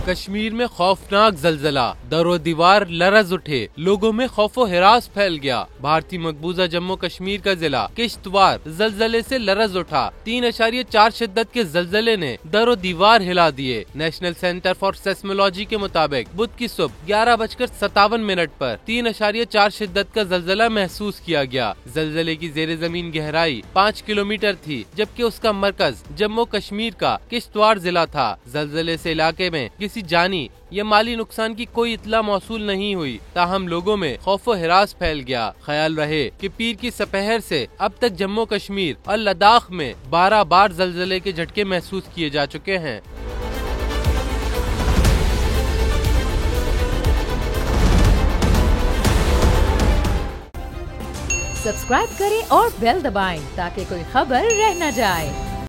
कश्मीर में खौफनाक जलजला, दरो दीवार लरज उठे, लोगों में खौफो हिरास फैल गया। भारतीय मकबूजा जम्मू कश्मीर का जिला किश्तवार जलजले से लरज उठा। 3.4 शिद्दत के जलजले ने दरो दीवार हिला दिए। नेशनल सेंटर फॉर सेस्मोलॉजी के मुताबिक बुध की सुबह 11:57 पर 3.4 शिद्दत का जलजला महसूस किया गया। जलजले की जेर जमीन गहराई 5 किलोमीटर थी, जबकि उसका मरकज जम्मू कश्मीर का किश्तवार जिला था। जलजले से इलाके में किसी जानी या माली नुकसान की कोई इतला मौसूल नहीं हुई, ताहम लोगों में खौफो हिरास फैल गया। ख्याल रहे कि पीर की सपहर से अब तक जम्मू कश्मीर और लद्दाख में 12 बार जलजले के झटके महसूस किए जा चुके हैं। सब्सक्राइब करें और बेल दबाएं ताकि कोई खबर रह न जाए।